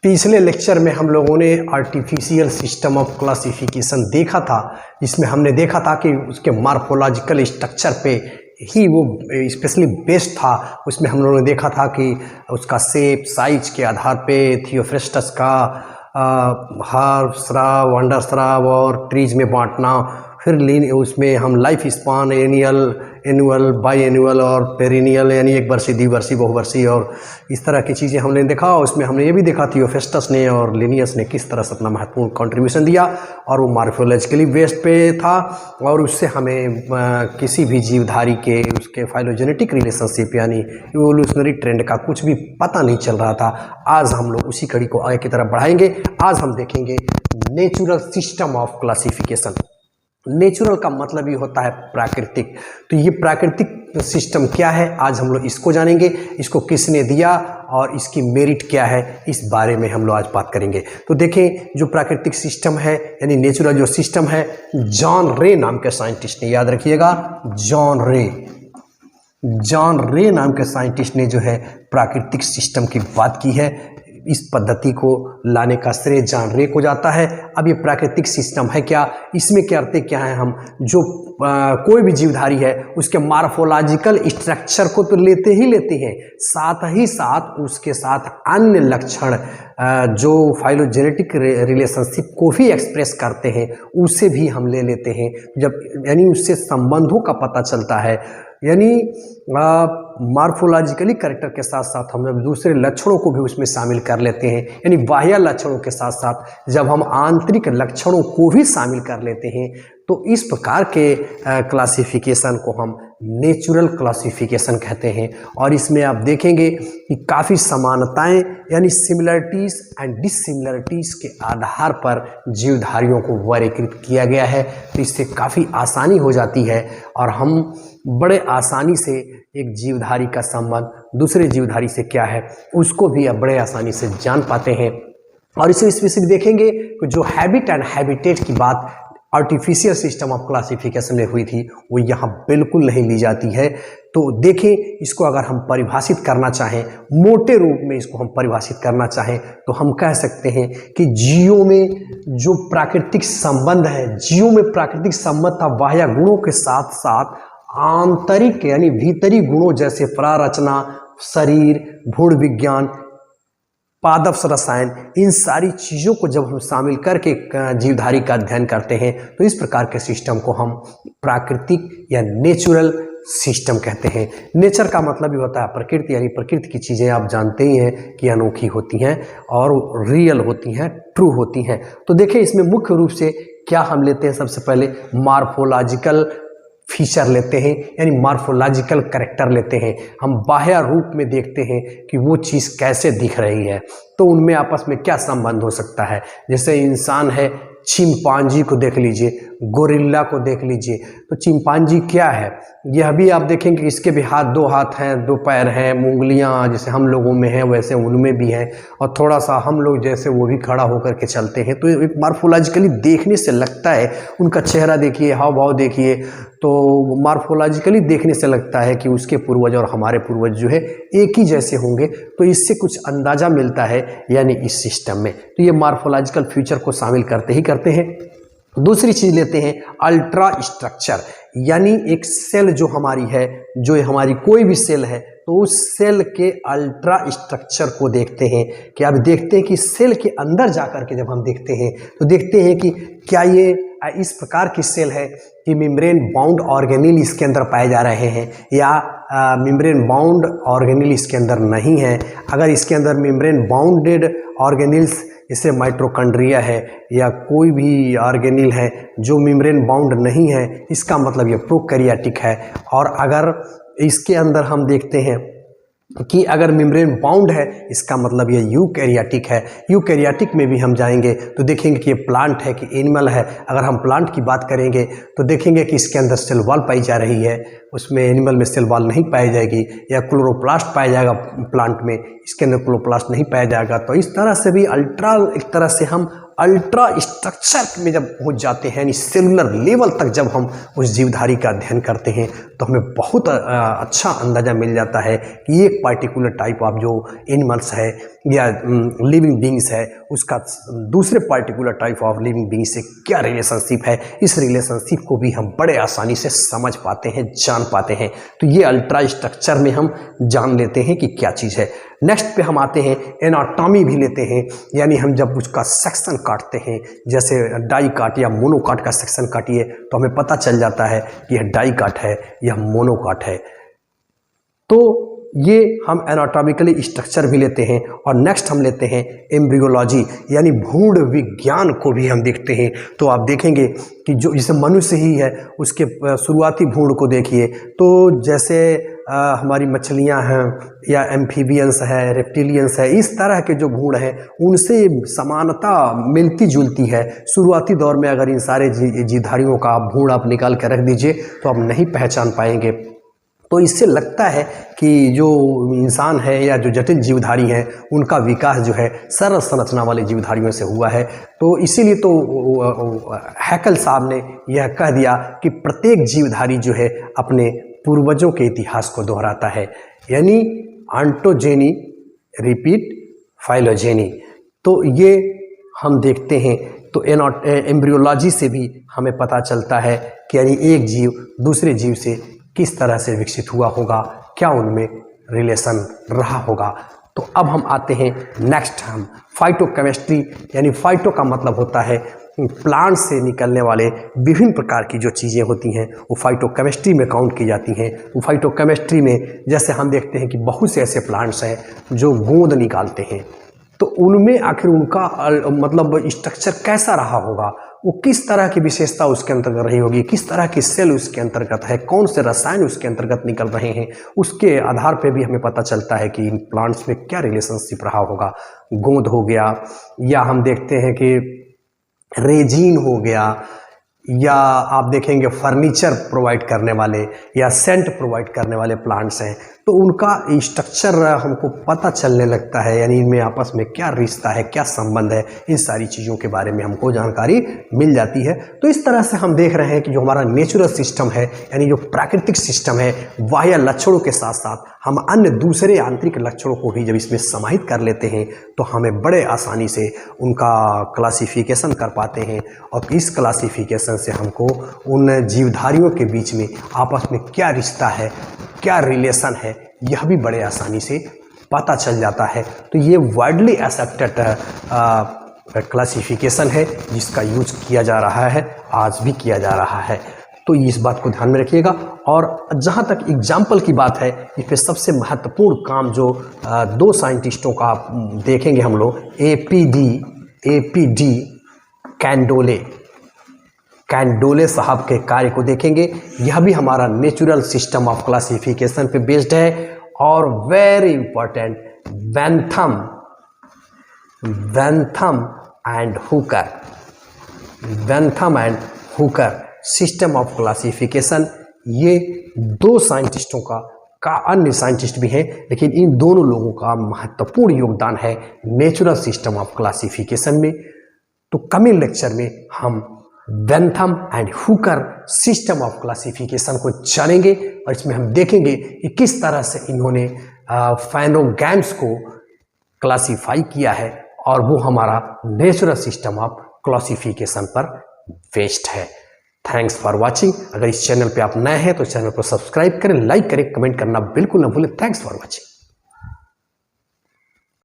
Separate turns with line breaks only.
पिछले लेक्चर में हम लोगों ने आर्टिफिशियल सिस्टम ऑफ क्लासिफिकेशन देखा था, जिसमें हमने देखा था कि उसके मार्फोलॉजिकल स्ट्रक्चर पे ही वो स्पेशली बेस्ड था। उसमें हम लोगों ने देखा था कि उसका शेप साइज के आधार पे थियोफ्रेस्टस का हर्ब श्राव, अंडर श्राव और ट्रीज में बांटना, फिर उसमें हम life span annual by annual और पेरिनियल यानी एक वर्षीय, द्विवर्षीय, बहुवर्षीय और इस तरह की चीज़ें हमने देखा। उसमें हमने ये भी देखा थियोफेस्टस ने और लिनियस ने किस तरह से अपना महत्वपूर्ण कंट्रीब्यूशन दिया और वो मार्फोलॉजिकली बेस्ड पे था और उससे हमें किसी भी जीवधारी के उसके फाइलोजेनेटिक रिलेशनशिप यानी इवोल्यूशनरी ट्रेंड का कुछ भी पता नहीं चल रहा था। आज हम लोग उसी कड़ी को आगे की तरफ बढ़ाएंगे। आज हम देखेंगे natural system of classification. Natural का मतलब ये होता है प्राकृतिक। तो ये प्राकृतिक सिस्टम क्या है, आज हम लोग इसको जानेंगे। इसको किसने दिया और इसकी मेरिट क्या है, इस बारे में हम लोग आज बात करेंगे। तो देखें, जो प्राकृतिक सिस्टम है यानी नेचुरल जो सिस्टम है, जॉन रे नाम के साइंटिस्ट ने, याद रखिएगा, जॉन रे नाम के साइंटिस्ट ने जो है प्राकृतिक सिस्टम की बात की है। इस पद्धति को लाने का श्रेय जॉन रे को जाता है। अब ये प्राकृतिक सिस्टम है क्या, इसमें करते क्या है हम, जो कोई भी जीवधारी है उसके मार्फोलॉजिकल स्ट्रक्चर को तो लेते हैं, साथ ही साथ उसके साथ अन्य लक्षण जो फाइलोजेनेटिक रिलेशनशिप को भी एक्सप्रेस करते हैं उसे भी हम ले लेते हैं। जब यानी उससे संबंधों का पता चलता है, यानी मार्फोलॉजिकली कैरेक्टर के साथ साथ हम जब दूसरे लक्षणों को भी उसमें शामिल कर लेते हैं, यानी बाह्य लक्षणों के साथ साथ जब हम आंतरिक लक्षणों को भी शामिल कर लेते हैं, तो इस प्रकार के क्लासिफिकेशन को हम नेचुरल क्लासिफिकेशन कहते हैं। और इसमें आप देखेंगे कि काफ़ी समानताएं यानी सिमिलरिटीज़ एंड डिसिमिलरिटीज़ के आधार पर जीवधारियों को वर्गीकृत किया गया है। तो इससे काफ़ी आसानी हो जाती है और हम बड़े आसानी से एक जीवधारी का संबंध दूसरे जीवधारी से क्या है उसको भी अब बड़े आसानी से जान पाते हैं। और इसे स्पेसिफिक देखेंगे कि जो हैबिट एंड हैबिटेट की बात आर्टिफिशियल सिस्टम ऑफ क्लासिफिकेशन में हुई थी वो यहाँ बिल्कुल नहीं ली जाती है। तो देखें, इसको अगर हम परिभाषित करना चाहें, मोटे रूप में इसको हम परिभाषित करना चाहें, तो हम कह सकते हैं कि जीवों में जो प्राकृतिक संबंध है, जीवों में प्राकृतिक संबंध था बाह्य गुणों के साथ साथ आंतरिक यानी भीतरी गुणों जैसे प्रारचना, शरीर, भूण विज्ञान, पादप रसायन, इन सारी चीज़ों को जब हम शामिल करके जीवधारी का अध्ययन करते हैं तो इस प्रकार के सिस्टम को हम प्राकृतिक या नेचुरल सिस्टम कहते हैं। नेचर का मतलब ही होता है प्रकृति, यानी प्रकृति की चीज़ें आप जानते ही हैं कि अनोखी होती हैं और रियल होती हैं, ट्रू होती हैं। तो देखिए, इसमें मुख्य रूप से क्या हम लेते हैं, सबसे पहले मार्फोलॉजिकल फीचर लेते हैं यानी मार्फोलॉजिकल कैरेक्टर लेते हैं। हम बाह्य रूप में देखते हैं कि वो चीज़ कैसे दिख रही है, तो उनमें आपस में क्या संबंध हो सकता है। जैसे इंसान है, चिंपांजी को देख लीजिए, गोरिल्ला को देख लीजिए, तो चिंपांजी क्या है, यह भी आप देखेंगे कि इसके भी दो हाथ हैं, दो पैर हैं, उंगलियां जैसे हम लोगों में हैं वैसे उनमें भी हैं और थोड़ा सा हम लोग जैसे वो भी खड़ा होकर के चलते हैं। तो एक मार्फोलॉजिकली देखने से लगता है, उनका चेहरा देखिए, हाव भाव देखिए, तो मार्फोलॉजिकली देखने से लगता है कि उसके पूर्वज और हमारे पूर्वज जो है एक ही जैसे होंगे। तो इससे कुछ अंदाज़ा मिलता है यानी इस सिस्टम में। तो ये मार्फोलॉजिकल फीचर को शामिल करते हैं। दूसरी चीज़ लेते हैं अल्ट्रा स्ट्रक्चर, यानी एक सेल जो हमारी है, जो हमारी कोई भी सेल है, तो उस सेल के अल्ट्रा स्ट्रक्चर को देखते हैं। कि अब देखते हैं कि सेल के अंदर जाकर के जब हम देखते हैं तो देखते हैं कि क्या ये इस प्रकार की सेल है कि मेम्ब्रेन बाउंड ऑर्गेनेल इसके अंदर पाए जा रहे हैं या मेम्ब्रेन बाउंड ऑर्गेनेल इसके अंदर नहीं है। अगर इसके अंदर मेम्ब्रेन बाउंडेड ऑर्गेनेल्स जैसे माइटोकॉन्ड्रिया है या कोई भी ऑर्गेनेल है जो मेम्ब्रेन बाउंड नहीं है, इसका मतलब ये प्रोकैरियोटिक है। और अगर इसके अंदर हम देखते हैं कि अगर मेम्ब्रेन बाउंड है, इसका मतलब ये यूकैरियोटिक है। यूकैरियोटिक में भी हम जाएंगे तो देखेंगे कि ये प्लांट है कि एनिमल है। अगर हम प्लांट की बात करेंगे तो देखेंगे कि इसके अंदर सेल वॉल पाई जा रही है, उसमें एनिमल में सेल वॉल नहीं पाई जाएगी, या क्लोरोप्लास्ट पाया जाएगा प्लांट में, इसके अंदर क्लोरोप्लास्ट नहीं पाया जाएगा। तो इस तरह से भी अल्ट्रा एक तरह से हम अल्ट्रा स्ट्रक्चर में जब पहुंच जाते हैं, यानी सेलुलर लेवल तक जब हम उस जीवधारी का अध्ययन करते हैं तो हमें बहुत अच्छा अंदाजा मिल जाता है कि एक पर्टिकुलर टाइप ऑफ जो एनिमल्स है या लिविंग बींग्स है उसका दूसरे particular type of living being से क्या रिलेशनशिप है। इस रिलेशनशिप को भी हम बड़े आसानी से समझ पाते हैं, जान पाते हैं। तो ये अल्ट्रा स्ट्रक्चर में हम जान लेते हैं कि क्या चीज़ है। नेक्स्ट पे हम आते हैं, एनाटॉमी भी लेते हैं, यानी हम जब उसका सेक्शन काटते हैं, जैसे डाई काट या मोनोकाट का सेक्शन काटिए तो हमें पता चल जाता है कि यह डाई काट है, यह मोनोकाट है। तो ये हम एनाटॉमिकली स्ट्रक्चर भी लेते हैं। और नेक्स्ट हम लेते हैं एम्ब्रियोलॉजी, यानी भ्रूण विज्ञान को भी हम देखते हैं। तो आप देखेंगे कि जो जैसे मनुष्य ही है उसके शुरुआती भ्रूण को देखिए, तो जैसे हमारी मछलियां हैं या एम्फीबियंस है, रेप्टिलियंस है, इस तरह के जो भ्रूण हैं उनसे समानता मिलती जुलती है। शुरुआती दौर में अगर इन सारे जीवधारियों का भ्रूण आप निकाल कर रख दीजिए तो आप नहीं पहचान पाएंगे। तो इससे लगता है कि जो इंसान है या जो जटिल जीवधारी हैं उनका विकास जो है सरल संरचना वाले जीवधारियों से हुआ है। तो इसीलिए तो हैकल साहब ने यह कह दिया कि प्रत्येक जीवधारी जो है अपने पूर्वजों के इतिहास को दोहराता है, यानी ऑन्टोजेनी रिपीट फाइलोजेनी। तो ये हम देखते हैं। तो एम्ब्रियोलॉजी से भी हमें पता चलता है कि यानी एक जीव दूसरे जीव से किस तरह से विकसित हुआ होगा, क्या उनमें रिलेशन रहा होगा। तो अब हम आते हैं नेक्स्ट, हम फाइटोकेमिस्ट्री, यानी फाइटो का मतलब होता है प्लांट से निकलने वाले विभिन्न प्रकार की जो चीज़ें होती हैं वो फाइटोकेमिस्ट्री में काउंट की जाती हैं। वो फाइटोकेमिस्ट्री में जैसे हम देखते हैं कि बहुत से ऐसे प्लांट्स हैं जो गोंद निकालते हैं, तो उनमें आखिर उनका मतलब स्ट्रक्चर कैसा रहा होगा, वो किस तरह की विशेषता उसके अंतर्गत रही होगी, किस तरह की सेल उसके अंतर्गत है, कौन से रसायन उसके अंतर्गत निकल रहे हैं, उसके आधार पर भी हमें पता चलता है कि इन प्लांट्स में क्या रिलेशनशिप रहा होगा। गोंद हो गया, या हम देखते हैं कि रेजिन हो गया, या आप देखेंगे फर्नीचर प्रोवाइड करने वाले या सेंट प्रोवाइड करने वाले प्लांट्स हैं, तो उनका स्ट्रक्चर हमको पता चलने लगता है, यानी इनमें आपस में क्या रिश्ता है, क्या संबंध है, इन सारी चीज़ों के बारे में हमको जानकारी मिल जाती है। तो इस तरह से हम देख रहे हैं कि जो हमारा नेचुरल सिस्टम है, यानी जो प्राकृतिक सिस्टम है, बाह्य लक्षणों के साथ साथ हम अन्य दूसरे आंतरिक लक्षणों को भी जब इसमें समाहित कर लेते हैं तो हमें बड़े आसानी से उनका क्लासिफिकेशन कर पाते हैं। और इस क्लासिफिकेशन से हमको उन जीवधारियों के बीच में आपस में क्या रिश्ता है, क्या रिलेशन है, यह भी बड़े आसानी से पता चल जाता है। तो ये वाइडली एक्सेप्टेड क्लासिफिकेशन है जिसका यूज किया जा रहा है, आज भी किया जा रहा है। तो इस बात को ध्यान में रखिएगा। और जहाँ तक एग्जाम्पल की बात है, इस पर सबसे महत्वपूर्ण काम जो दो साइंटिस्टों का देखेंगे हम लोग, एपीडी कैंडोले साहब के कार्य को देखेंगे। यह भी हमारा नेचुरल सिस्टम ऑफ क्लासिफिकेशन पे बेस्ड है। और very important, Bentham and Hooker system of classification, ये दो साइंटिस्टों का अन्य साइंटिस्ट भी हैं, लेकिन इन दोनों लोगों का महत्वपूर्ण योगदान है नेचुरल सिस्टम ऑफ क्लासिफिकेशन में। तो कमिंग लेक्चर में हम Bentham and Hooker system of classification को जानेंगे और इसमें हम देखेंगे कि किस तरह से इन्होंने फाइनोगैम्स को क्लासिफाई किया है, और वो हमारा नेचुरल सिस्टम ऑफ क्लासिफिकेशन पर बेस्ड है। Thanks for watching. अगर इस चैनल पे आप नए हैं तो चैनल को सब्सक्राइब करें, लाइक करें, कमेंट करना बिल्कुल ना भूलें। Thanks for watching.